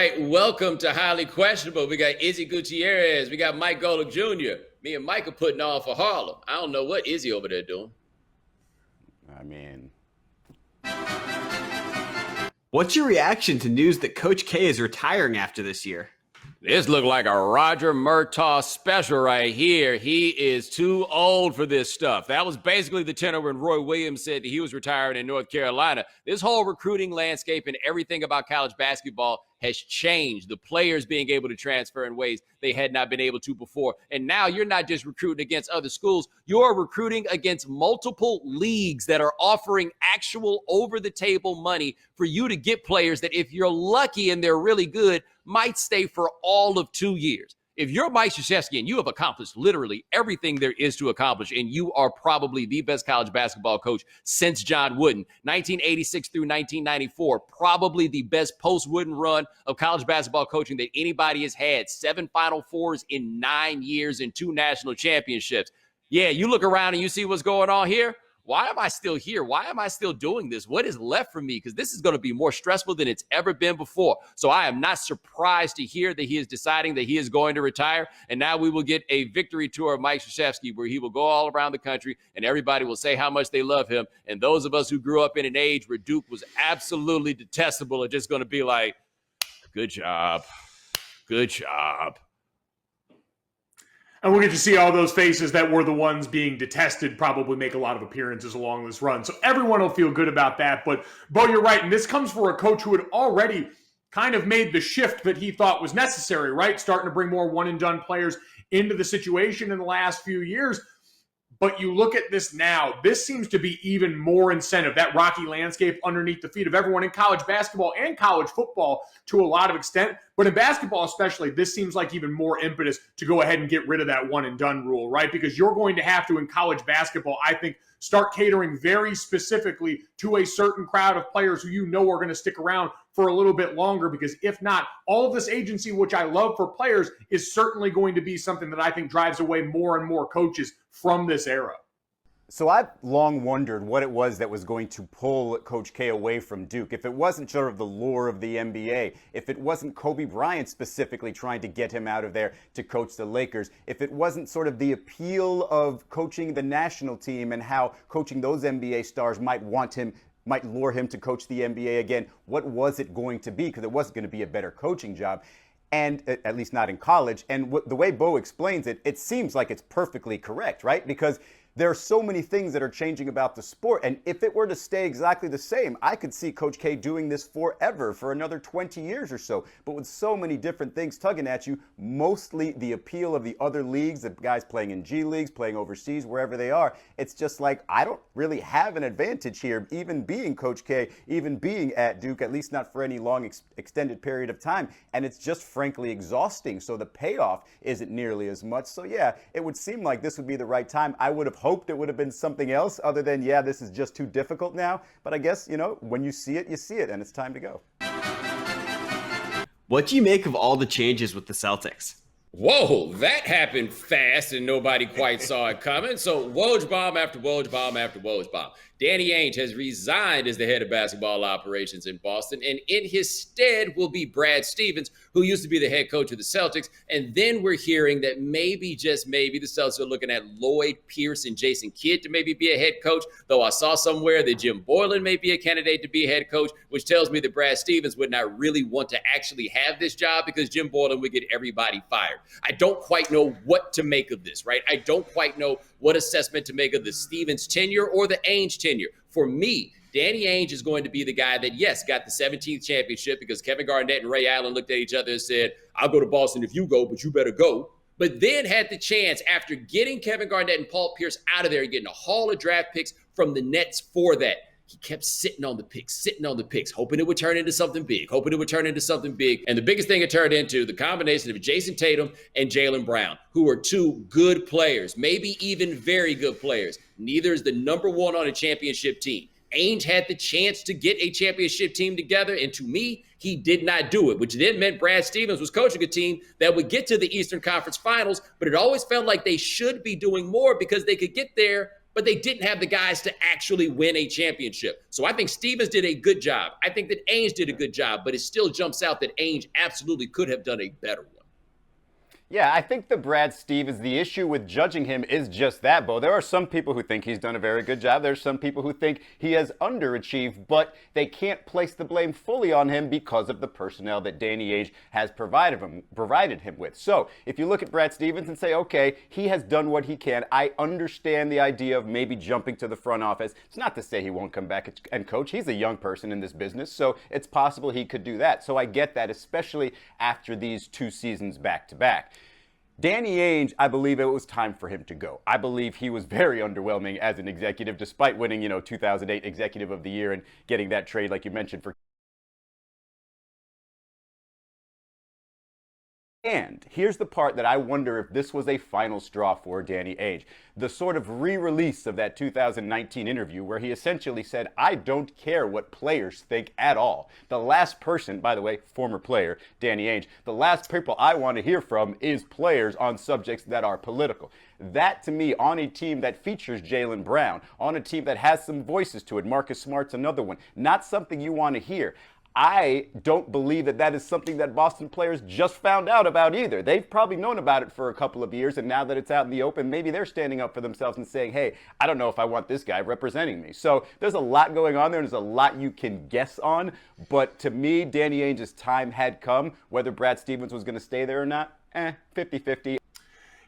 right, welcome to Highly Questionable. We got Izzy Gutierrez. We got Mike Golic Jr. Me and Mike are putting on for Harlem. I don't know what Izzy over there doing. I mean, what's your reaction to news that Coach K is retiring after this year? This looked like a Roger Murtaugh special right here. He is too old for this stuff. That was basically the tenor when Roy Williams said that he was retiring in North Carolina. This whole recruiting landscape and everything about college basketball has changed. The players being able to transfer in ways they had not been able to before. And now you're not just recruiting against other schools. You're recruiting against multiple leagues that are offering actual over-the-table money for you to get players that, if you're lucky and they're really good, might stay for all of 2 years. If you're Mike Krzyzewski and you have accomplished literally everything there is to accomplish, and you are probably the best college basketball coach since John Wooden, 1986 through 1994, probably the best post-Wooden run of college basketball coaching that anybody has had. 7 Final Fours in 9 years and 2 national championships. Yeah, you look around and you see what's going on here. Why am I still here? Why am I still doing this? What is left for me? Because this is going to be more stressful than it's ever been before. So I am not surprised to hear that he is deciding that he is going to retire. And now we will get a victory tour of Mike Krzyzewski, where he will go all around the country and everybody will say how much they love him. And those of us who grew up in an age where Duke was absolutely detestable are just going to be like, good job. Good job. And we'll get to see all those faces that were the ones being detested probably make a lot of appearances along this run. So everyone will feel good about that. But, Bo, you're right. And this comes for a coach who had already kind of made the shift that he thought was necessary, right? Starting to bring more one-and-done players into the situation in the last few years. But you look at this now, this seems to be even more incentive, that rocky landscape underneath the feet of everyone in college basketball and college football to a lot of extent. But in basketball especially, this seems like even more impetus to go ahead and get rid of that one-and-done rule, right? Because you're going to have to, in college basketball, I think, start catering very specifically to a certain crowd of players who you know are going to stick around for a little bit longer, because if not, all of this agency, which I love for players, is certainly going to be something that I think drives away more and more coaches from this era. so I've long wondered what it was that was going to pull Coach K away from Duke. If it wasn't sort of the lure of the NBA, if it wasn't Kobe Bryant specifically trying to get him out of there to coach the Lakers, if it wasn't sort of the appeal of coaching the national team and how coaching those NBA stars might lure him to coach the NBA again, what was it going to be? Because it wasn't going to be a better coaching job, and at least not in college. And the way Bo explains it, it seems like it's perfectly correct, right? Because there are so many things that are changing about the sport. And if it were to stay exactly the same, I could see Coach K doing this forever, for another 20 years or so. But with so many different things tugging at you, mostly the appeal of the other leagues, the guys playing in G leagues, playing overseas, wherever they are, it's just like, I don't really have an advantage here, even being Coach K, even being at Duke, at least not for any long extended period of time. And it's just frankly exhausting. So the payoff isn't nearly as much. So yeah, it would seem like this would be the right time. I would have hoped it would have been something else other than, yeah, this is just too difficult now. But I guess, when you see it, and it's time to go. What do you make of all the changes with the Celtics? Whoa, that happened fast and nobody quite saw it coming. So Woj bomb after Woj bomb after Woj bomb. Danny Ainge has resigned as the head of basketball operations in Boston, and in his stead will be Brad Stevens, who used to be the head coach of the Celtics. And then we're hearing that maybe, just maybe, the Celtics are looking at Lloyd Pierce and Jason Kidd to maybe be a head coach, though I saw somewhere that Jim Boylan may be a candidate to be a head coach, which tells me that Brad Stevens would not really want to actually have this job because Jim Boylan would get everybody fired. I don't quite know what to make of this, right? I don't quite know what assessment to make of the Stevens tenure or the Ainge tenure. For me, Danny Ainge is going to be the guy that, yes, got the 17th championship because Kevin Garnett and Ray Allen looked at each other and said, I'll go to Boston if you go, but you better go. But then had the chance, after getting Kevin Garnett and Paul Pierce out of there and getting a haul of draft picks from the Nets for that, he kept sitting on the picks, hoping it would turn into something big. And the biggest thing it turned into, the combination of Jason Tatum and Jaylen Brown, who are two good players, maybe even very good players. Neither is the number one on a championship team. Ainge had the chance to get a championship team together, and to me, he did not do it, which then meant Brad Stevens was coaching a team that would get to the Eastern Conference Finals, but it always felt like they should be doing more because they could get there but they didn't have the guys to actually win a championship. So I think Stevens did a good job. I think that Ainge did a good job, but it still jumps out that Ainge absolutely could have done a better one. Yeah, I think the Brad Stevens, the issue with judging him is just that, Bo. There are some people who think he's done a very good job. There's some people who think he has underachieved, but they can't place the blame fully on him because of the personnel that Danny Ainge has provided him with. So if you look at Brad Stevens and say, okay, he has done what he can. I understand the idea of maybe jumping to the front office. It's not to say he won't come back and coach. He's a young person in this business, so it's possible he could do that. So I get that, especially after these 2 seasons back to back. Danny Ainge, I believe it was time for him to go. I believe he was very underwhelming as an executive, despite winning, 2008 Executive of the Year and getting that trade, like you mentioned, for. And here's the part that I wonder if this was a final straw for Danny Ainge. The sort of re-release of that 2019 interview where he essentially said, I don't care what players think at all. The last person, by the way, former player, Danny Ainge, the last people I want to hear from is players on subjects that are political. That, to me, on a team that features Jaylen Brown, on a team that has some voices to it, Marcus Smart's another one, not something you want to hear. I don't believe that that is something that Boston players just found out about either. They've probably known about it for a couple of years, and now that it's out in the open, maybe they're standing up for themselves and saying, hey, I don't know if I want this guy representing me. So there's a lot going on there. There's a lot you can guess on. But to me, Danny Ainge's time had come. Whether Brad Stevens was going to stay there or not, 50-50.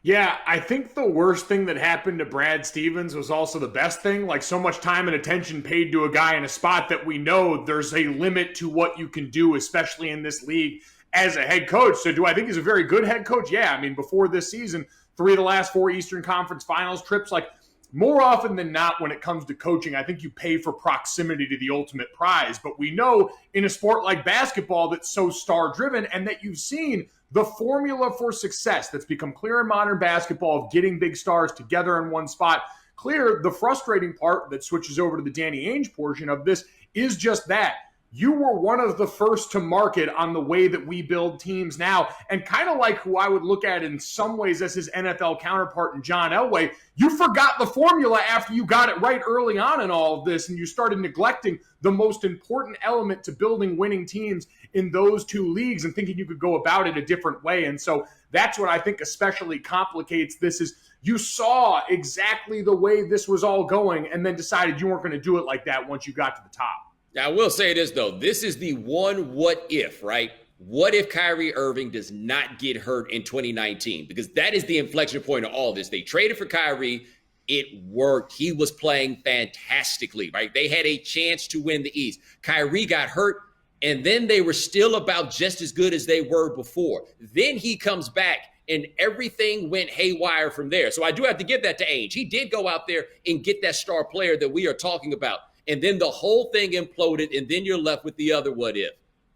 Yeah, I think the worst thing that happened to Brad Stevens was also the best thing. Like, so much time and attention paid to a guy in a spot that we know there's a limit to what you can do, especially in this league as a head coach. So do I think he's a very good head coach? Yeah, I mean, before this season, 3 of the last 4 Eastern Conference Finals trips, like, more often than not when it comes to coaching, I think you pay for proximity to the ultimate prize. But we know in a sport like basketball that's so star-driven and that you've seen the formula for success that's become clear in modern basketball of getting big stars together in one spot. Clear, the frustrating part that switches over to the Danny Ainge portion of this is just that. You were one of the first to market on the way that we build teams now, and kind of like who I would look at in some ways as his NFL counterpart in John Elway. You forgot the formula after you got it right early on in all of this, and you started neglecting the most important element to building winning teams in those 2 leagues and thinking you could go about it a different way. And so that's what I think especially complicates this is you saw exactly the way this was all going and then decided you weren't going to do it like that once you got to the top. Now, I will say this, though. This is the one what if, right? What if Kyrie Irving does not get hurt in 2019? Because that is the inflection point of all this. They traded for Kyrie. It worked. He was playing fantastically, right? They had a chance to win the East. Kyrie got hurt, and then they were still about just as good as they were before. Then he comes back, and everything went haywire from there. So I do have to give that to Ainge. He did go out there and get that star player that we are talking about. And then the whole thing imploded, and then you're left with the other what if.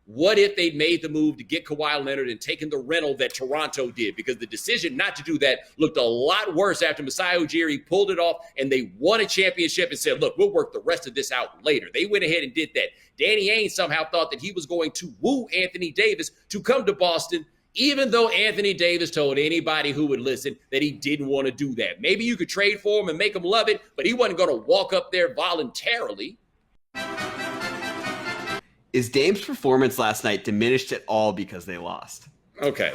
What if they'd made the move to get Kawhi Leonard and taken the rental that Toronto did? Because the decision not to do that looked a lot worse after Masai Ujiri pulled it off and they won a championship and said, look, we'll work the rest of this out later. They went ahead and did that. Danny Ainge somehow thought that he was going to woo Anthony Davis to come to Boston, even though Anthony Davis told anybody who would listen that he didn't want to do that. Maybe you could trade for him and make him love it, but he wasn't going to walk up there voluntarily. Is Dame's performance last night diminished at all because they lost? Okay.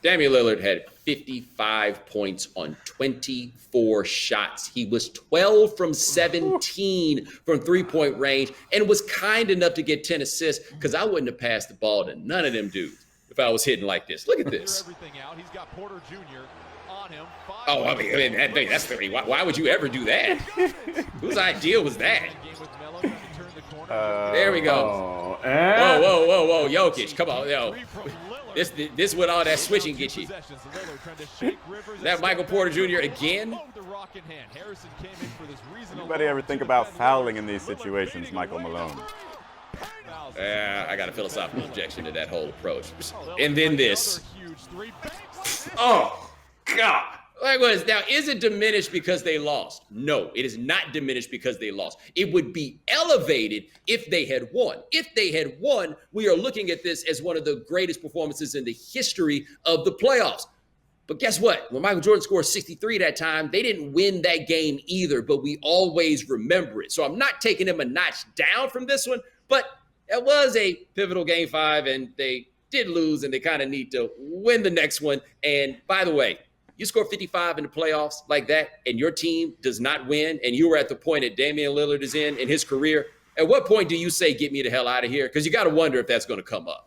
Damian Lillard had 55 points on 24 shots. He was 12 from 17 from three-point range and was kind enough to get 10 assists because I wouldn't have passed the ball to none of them dudes if I was hitting like this. Look at this. He's got Porter Jr. on him. Oh, I mean that's 30. Why would you ever do that? Whose idea was that? There we go. Whoa. Jokic, come on. Yo. This what all that switching gets you. That Michael Porter Jr. again? Anybody ever think about fouling in these situations, Michael Malone? I got a philosophical objection to that whole approach. And then this. Oh, God. Like what is now? Is it diminished because they lost? No, it is not diminished because they lost. It would be elevated if they had won. If they had won, we are looking at this as one of the greatest performances in the history of the playoffs. But guess what? When Michael Jordan scored 63 that time, they didn't win that game either, but we always remember it. So I'm not taking them a notch down from this one, but it was a pivotal game 5, and they did lose, and they kind of need to win the next one. And by the way, you score 55 in the playoffs like that, and your team does not win, and you were at the point that Damian Lillard is in his career, at what point do you say, get me the hell out of here? Because you got to wonder if that's going to come up.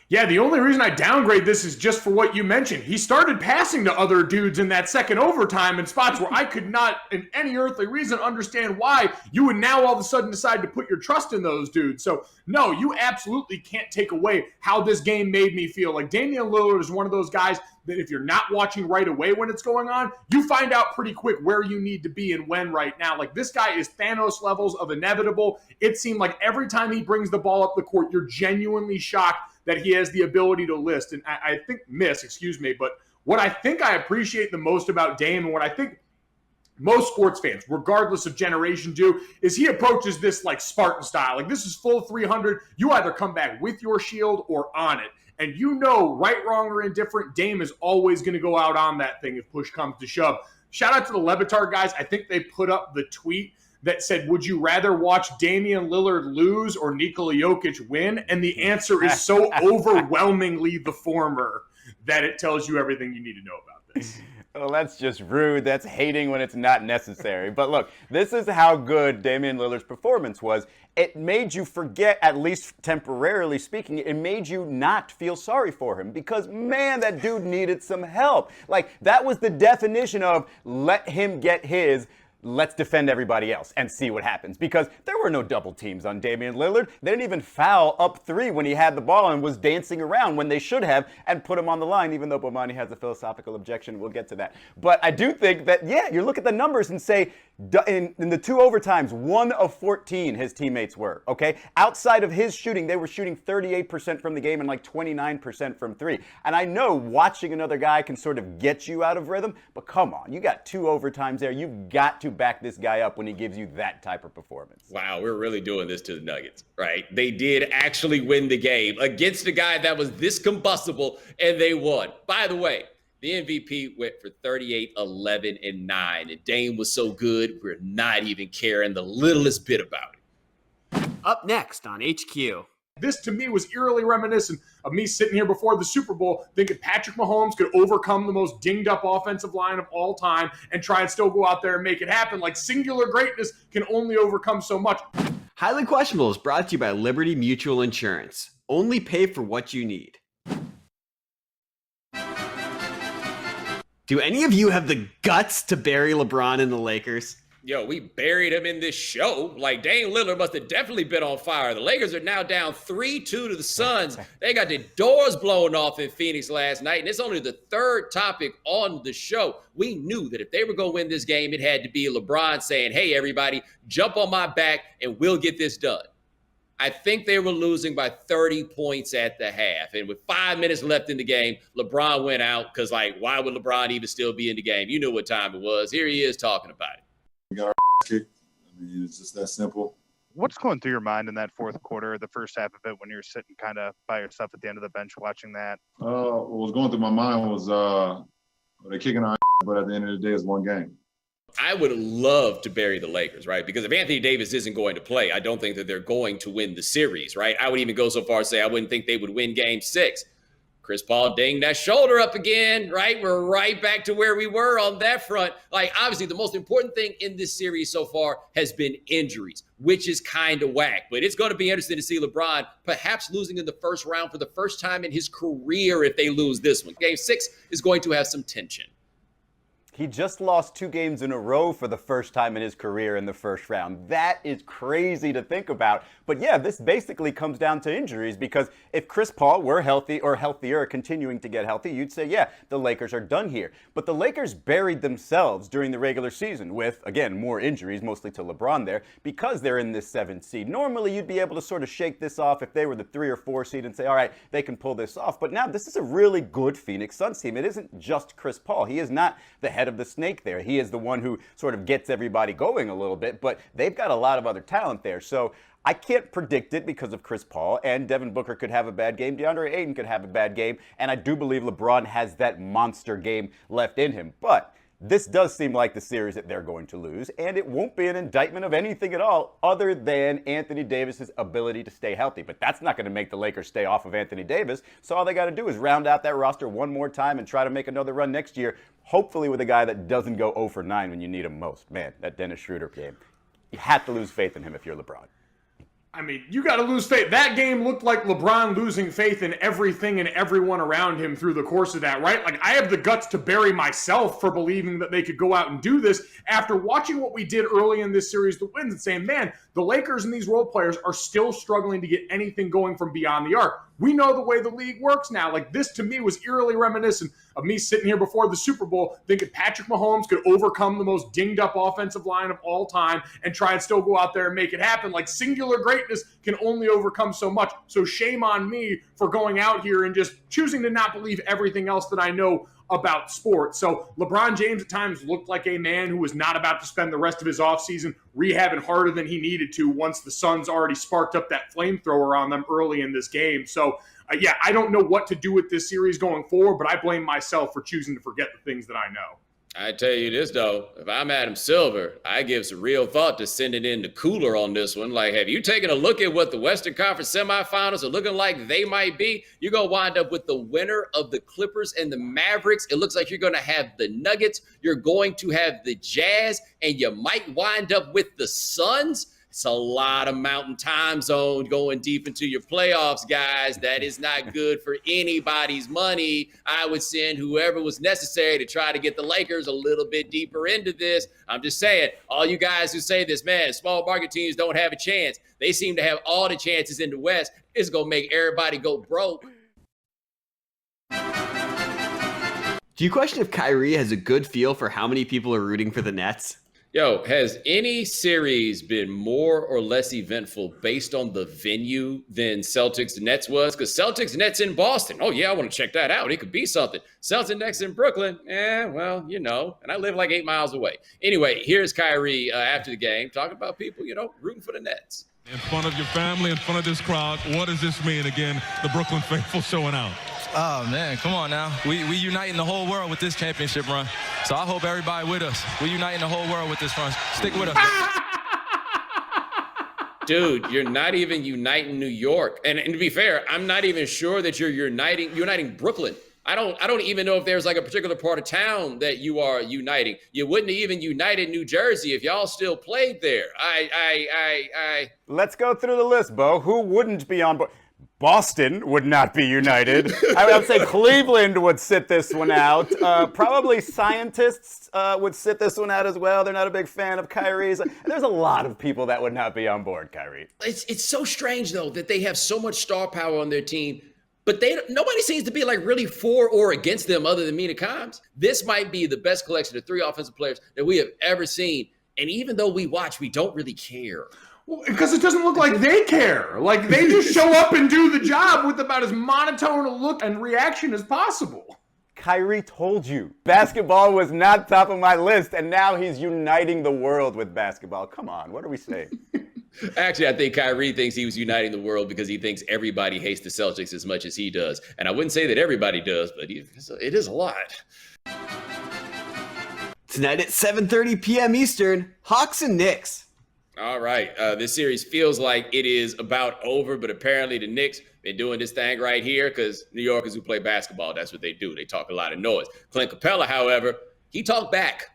Yeah, the only reason I downgrade this is just for what you mentioned. He started passing to other dudes in that second overtime in spots where I could not, in any earthly reason, understand why you would now all of a sudden decide to put your trust in those dudes. So, no, you absolutely can't take away how this game made me feel. Like, Damian Lillard is one of those guys that if you're not watching right away when it's going on, you find out pretty quick where you need to be and when right now. Like, this guy is Thanos levels of inevitable. It seemed like every time he brings the ball up the court, you're genuinely shocked that he has the ability to list. And I think but what I think I appreciate the most about Dame, and what I think most sports fans, regardless of generation, do, is he approaches this like Spartan style. Like, this is full 300. You either come back with your shield or on it. And you know, right, wrong, or indifferent, Dame is always going to go out on that thing if push comes to shove. Shout out to the Levitar guys. I think they put up the tweet that said, would you rather watch Damian Lillard lose or Nikola Jokic win? And the answer is so overwhelmingly the former that it tells you everything you need to know about this. Well, that's just rude. That's hating when it's not necessary. But look, this is how good Damian Lillard's performance was. It made you forget, at least temporarily speaking, it made you not feel sorry for him because, man, that dude needed some help. Like, that was the definition of let him get his. Let's defend everybody else and see what happens. Because there were no double teams on Damian Lillard. They didn't even foul up 3 when he had the ball and was dancing around when they should have and put him on the line, even though Bomani has a philosophical objection. We'll get to that. But I do think that, yeah, you look at the numbers and say, in the 2 overtimes, 1 of 14 his teammates were, okay? Outside of his shooting, they were shooting 38% from the game and like 29% from 3. And I know watching another guy can sort of get you out of rhythm, but come on, you got 2 overtimes there. You've got to back this guy up when he gives you that type of performance. Wow, we're really doing this to the Nuggets, right? They did actually win the game against a guy that was this combustible, and they won. By the way, the MVP went for 38, 11, and 9. And Dame was so good, we're not even caring the littlest bit about it. Up next on HQ. This, to me, was eerily reminiscent of me sitting here before the Super Bowl thinking Patrick Mahomes could overcome the most dinged-up offensive line of all time and try and still go out there and make it happen. Like, singular greatness can only overcome so much. Highly Questionable is brought to you by Liberty Mutual Insurance. Only pay for what you need. Do any of you have the guts to bury LeBron in the Lakers? Yo, we buried him in this show. Like, Dame Lillard must have definitely been on fire. The Lakers are now down 3-2 to the Suns. They got the doors blown off in Phoenix last night, and it's only the 3rd topic on the show. We knew that if they were going to win this game, it had to be LeBron saying, hey, everybody, jump on my back, and we'll get this done. I think they were losing by 30 points at the half. And with 5 minutes left in the game, LeBron went out because, like, why would LeBron even still be in the game? You knew what time it was. Here he is talking about it. We got our kicked. I mean, it's just that simple. What's going through your mind in that fourth quarter, the first half of it, when you're sitting kind of by yourself at the end of the bench watching that? What was going through my mind was they're kicking our but at the end of the day, it's one game. I would love to bury the Lakers, right? Because if Anthony Davis isn't going to play, I don't think that they're going to win the series, right? I would even go so far as to say I wouldn't think they would win game 6. Chris Paul dinged that shoulder up again, right? We're right back to where we were on that front. Like, obviously, the most important thing in this series so far has been injuries, which is kind of whack. But it's going to be interesting to see LeBron perhaps losing in the first round for the first time in his career if they lose this one. Game 6 is going to have some tension. He just lost 2 games in a row for the first time in his career in the first round. That is crazy to think about. But yeah, this basically comes down to injuries because if Chris Paul were healthy or healthier, continuing to get healthy, you'd say, yeah, the Lakers are done here. But the Lakers buried themselves during the regular season with, again, more injuries, mostly to LeBron there, because they're in this 7th seed. Normally, you'd be able to sort of shake this off if they were the 3 or 4 seed and say, all right, they can pull this off. But now this is a really good Phoenix Suns team. It isn't just Chris Paul. He is not the head head of the snake there. He is the one who sort of gets everybody going a little bit, but they've got a lot of other talent there. So I can't predict it because of Chris Paul, and Devin Booker could have a bad game. DeAndre Ayton could have a bad game, and I do believe LeBron has that monster game left in him. But this does seem like the series that they're going to lose, and it won't be an indictment of anything at all other than Anthony Davis's ability to stay healthy. But that's not going to make the Lakers stay off of Anthony Davis, so all they got to do is round out that roster one more time and try to make another run next year, hopefully with a guy that doesn't go 0 for 9 when you need him most. Man, that Dennis Schroeder game. You have to lose faith in him if you're LeBron. I mean, you got to lose faith. That game looked like LeBron losing faith in everything and everyone around him through the course of that, right? Like, I have the guts to bury myself for believing that they could go out and do this after watching what we did early in this series, the wins, and saying, man, the Lakers and these role players are still struggling to get anything going from beyond the arc. We know the way the league works now. Like, this to me was eerily reminiscent of me sitting here before the Super Bowl thinking Patrick Mahomes could overcome the most dinged up offensive line of all time and try and still go out there and make it happen. Like, singular greatness can only overcome so much. So shame on me for going out here and just choosing to not believe everything else that I know about sports. So LeBron James at times looked like a man who was not about to spend the rest of his offseason rehabbing harder than he needed to once the Suns already sparked up that flamethrower on them early in this game. So, yeah, I don't know what to do with this series going forward, but I blame myself for choosing to forget the things that I know. I tell you this, though, if I'm Adam Silver, I give some real thought to sending in the cooler on this one. Like, have you taken a look at what the Western Conference semifinals are looking like they might be? You're going to wind up with the winner of the Clippers and the Mavericks. It looks like you're going to have the Nuggets. You're going to have the Jazz, and you might wind up with the Suns. It's a lot of mountain time zone going deep into your playoffs, guys. That is not good for anybody's money. I would send whoever was necessary to try to get the Lakers a little bit deeper into this. I'm just saying, all you guys who say this, man, small market teams don't have a chance. They seem to have all the chances in the West. It's going to make everybody go broke. Do you question if Kyrie has a good feel for how many people are rooting for the Nets? Yo, has any series been more or less eventful based on the venue than Celtics Nets was? Because Celtics Nets in Boston, oh yeah, I want to check that out. It could be something. Celtics Nets in Brooklyn, well, you know, and I live like 8 miles away. Anyway, here's Kyrie after the game talking about people, you know, rooting for the Nets. In front of your family, in front of this crowd, what does this mean again? The Brooklyn faithful showing out. Oh, man, come on now. We uniting the whole world with this championship run. So I hope everybody with us. We uniting the whole world with this run. Stick with us. Dude, you're not even uniting New York. And to be fair, I'm not even sure that you're uniting Brooklyn. I don't even know if there's like a particular part of town that you are uniting. You wouldn't have even united New Jersey if y'all still played there. Let's go through the list, Bo. Who wouldn't be on board? Boston would not be united. I would say Cleveland would sit this one out. Probably scientists would sit this one out as well. They're not a big fan of Kyrie's. There's a lot of people that would not be on board Kyrie. It's so strange, though, that they have so much star power on their team, but nobody seems to be like really for or against them other than Mina Kimes. This might be the best collection of 3 offensive players that we have ever seen. And even though we watch, we don't really care. Well, because it doesn't look like they care. Like, they just show up and do the job with about as monotone a look and reaction as possible. Kyrie told you basketball was not top of my list, and now he's uniting the world with basketball. Come on, what are we saying? Actually, I think Kyrie thinks he was uniting the world because he thinks everybody hates the Celtics as much as he does. And I wouldn't say that everybody does, but it is a lot. Tonight at 7:30 p.m. Eastern, Hawks and Knicks. All right. This series feels like it is about over, but apparently the Knicks been doing this thing right here because New Yorkers who play basketball, that's what they do. They talk a lot of noise. Clint Capella, however, he talked back.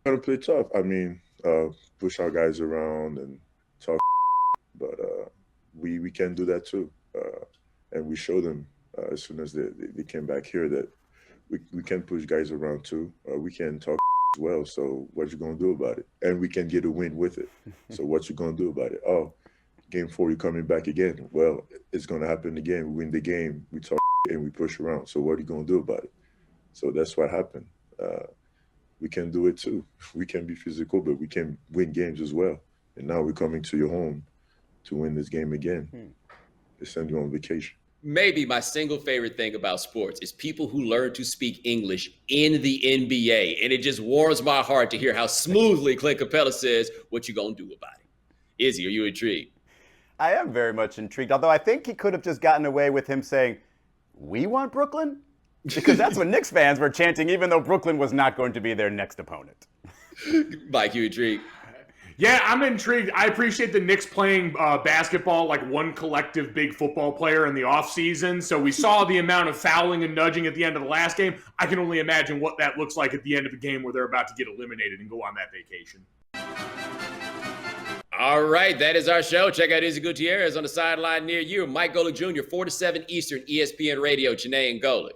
Gonna play tough. I mean, push our guys around and talk, but we can do that too. And we showed them as soon as they came back here that we can push guys around too. We can talk as well. So what you gonna do about it? And we can get a win with it. So what you gonna do about it? Oh, game 4, you're coming back again. Well, it's gonna happen again. We win the game. We talk and we push around. So what are you gonna do about it? So that's what happened. We can do it too. We can be physical, but we can win games as well. And now we're coming to your home to win this game again. They send you on vacation. maybe my single favorite thing about sports is people who learn to speak English in the NBA. And it just warms my heart to hear how smoothly Clint Capella says, what you gonna do about it? Izzy, are you intrigued? I am very much intrigued, although I think he could have just gotten away with him saying, we want Brooklyn? Because that's what Knicks fans were chanting, even though Brooklyn was not going to be their next opponent. Mike, you intrigued? Yeah, I'm intrigued. I appreciate the Knicks playing basketball like one collective big football player in the offseason. So we saw the amount of fouling and nudging at the end of the last game. I can only imagine what that looks like at the end of a game where they're about to get eliminated and go on that vacation. All right, that is our show. Check out Izzy Gutierrez on the sideline near you. Mike Golic Jr., 4 to 7 Eastern, ESPN Radio, Janae and Golic.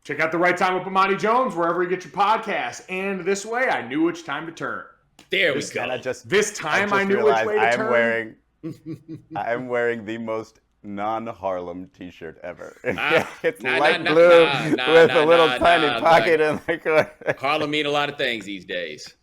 Check out The Right Time with Bomani Jones, wherever you get your podcasts. And this way, I knew which time to turn. There we go. This time I knew which way to turn. I am wearing the most non-Harlem T-shirt ever. It's nah, light nah, blue nah, with a little nah, tiny nah, pocket in the corner. Harlem mean a lot of things these days.